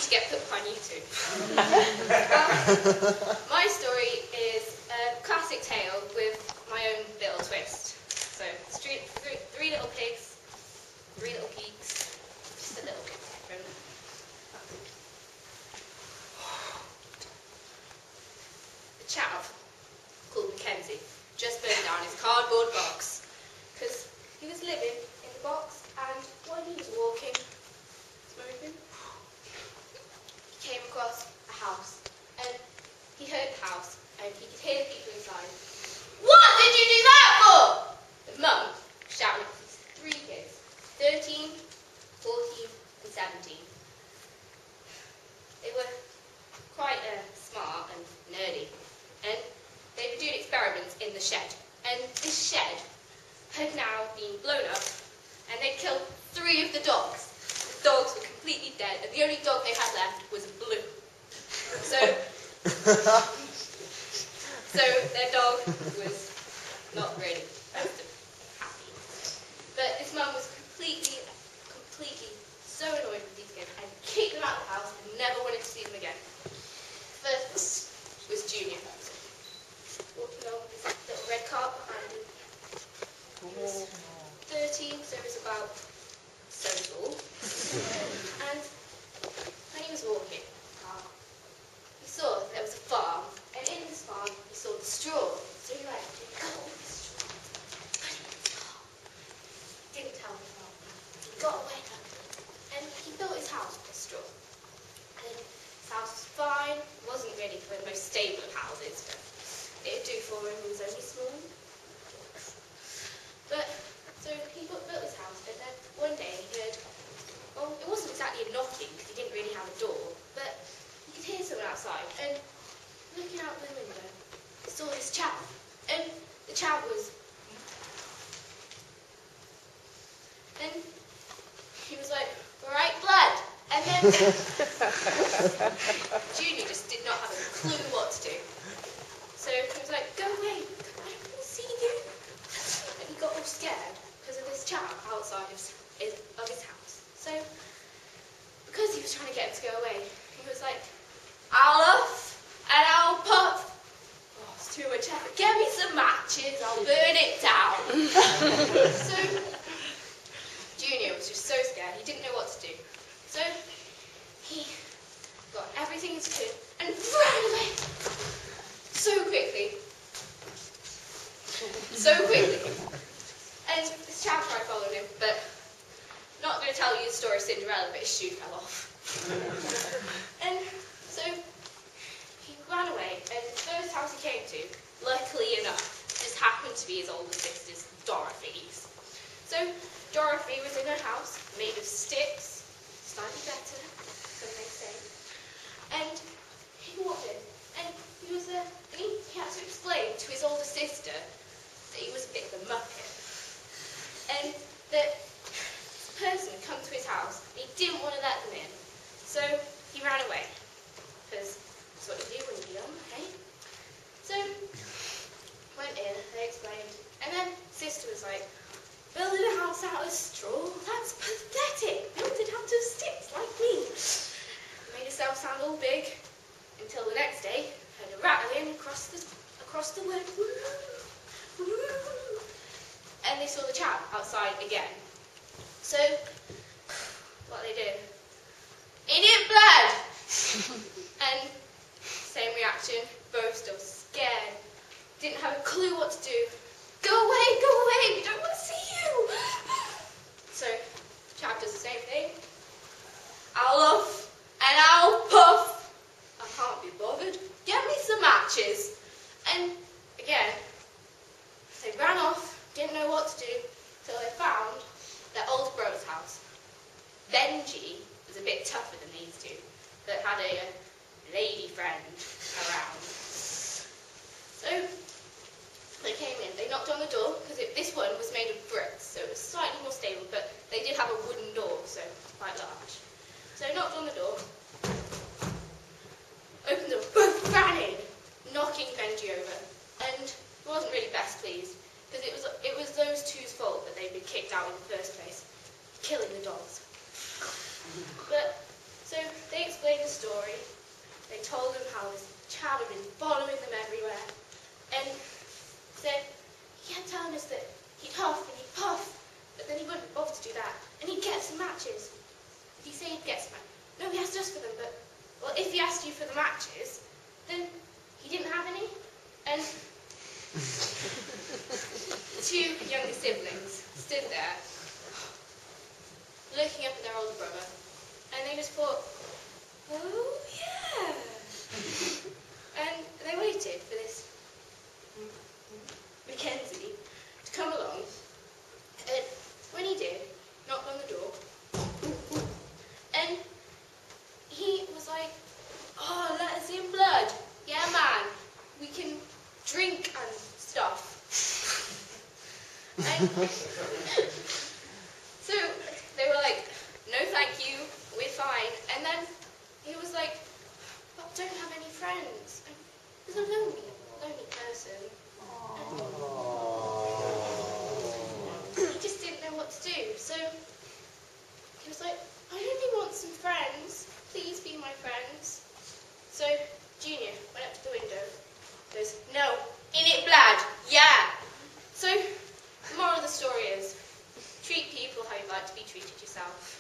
to get put behind YouTube. My story is a classic tale with my own little twist. So, three little pigs, 3 little geeks, just a little bit different. The chav, called Mackenzie, just burned down his cardboard box because he was living in the box, and while he was walking, smoking, he came across a house, and he heard the house, and he could hear the people inside. What did you do that for? The mum shouted at his 3 kids, 13, 14, and 17. They were quite smart and nerdy, and they were doing experiments in the shed. And this shed had now been blown up, and they killed 3 of the dogs. The dogs were completely dead, and the only dog they had left was Blue. So their dog was not really happy. But this mum was completely so annoyed with these kids and kicked them out of the house and never wanted to see them again. First was Junior. Walking along this little red carpet behind him. He was 13, so he was about so tall. And when he was walking, he saw that there was a farm, and in this farm he saw the straw. So he went, "Go on this straw, put it in his car." He didn't tell the farm. He got away and he built his house with straw. And his house was fine. It wasn't really for the most stable of houses, but it'd do for him. He was only small. But so he built his house, and then one day he heard, well, it wasn't exactly a knocking because he didn't really have a door, but he could hear someone outside. And looking out the window, he saw this chav, and the chav was, and he was like, "Right, blood." And then Junior just did not have a clue what to do. So he was like, "Go away, I don't want to see you." And he got all scared because of this chav outside of his house. So because he was trying to get him to go away, he was like, "I'll huff and I'll puff." Oh, it's too much effort. "Get me some matches, I'll burn it down." So Junior was just so scared, he didn't know what to do. So he got everything he could and ran away so quickly. And this chav tried following him, but not going to tell you the story of Cinderella, but his shoe fell off. And so he ran away, and the first house he came to, luckily enough, just happened to be his older sister's, Dorothy's. So Dorothy was in her house, made of sticks, slightly better, some may say. And he walked in, and he was there, and he had to explain to his older sister that he was a bit of a muppet. And that this person had come to his house, and he didn't want to let them in. So he ran away, because that's what you do when you're young, okay? So went in, they explained, and then sister was like, "Building a house out of straw? That's pathetic. Build it out of sticks like me." Made herself sound all big, until the next day, heard a rattling across the wood. Woo, woo. And they saw the chav outside again. So what they did, "Idiot blood!" And same reaction, both still scared, didn't have a clue what to do. Go away, we don't want to see you." So chav does the same thing. "I'll huff and I'll puff. I can't be bothered. Get me some matches." And again, they ran off, didn't know what to do, till they found their old brother's house. Benji was a bit tougher than these two, but had a lady friend around. So they came in, they knocked on the door, because this one was made of bricks, so it was slightly more stable, but they did have a wooden door, so quite large. So they knocked on the door, opened the door, both ran in, knocking Benji over, and he wasn't really best pleased, because it was those two's fault that they'd been kicked out in the first place, killing the dogs. But so So they explained the story. They told him how this child had been following them everywhere. And said he kept telling us that he'd huff and he'd puff, but then he wouldn't bother to do that. And he'd get some matches. Did he say he'd get some matches? No, he asked us for them, but, well, if he asked you for the matches, then he didn't have any. And two younger siblings stood there, looking up at their older brother, and they just thought, oh, yeah. And they waited for this Mackenzie to come along, and when he did, knocked on the door, and he was like, oh, let us in blood. Yeah, man, we can drink and stuff. And so they were like, no thank you, we're fine. And then he was like, but I don't have any friends. And he was a lonely person. And he just didn't know what to do. So he was like, I only want some friends. Please be my friends. So Junior went up to the window. Goes, no, in it blood, yeah. So the moral of the story is, treat people how you'd like to be treated yourself.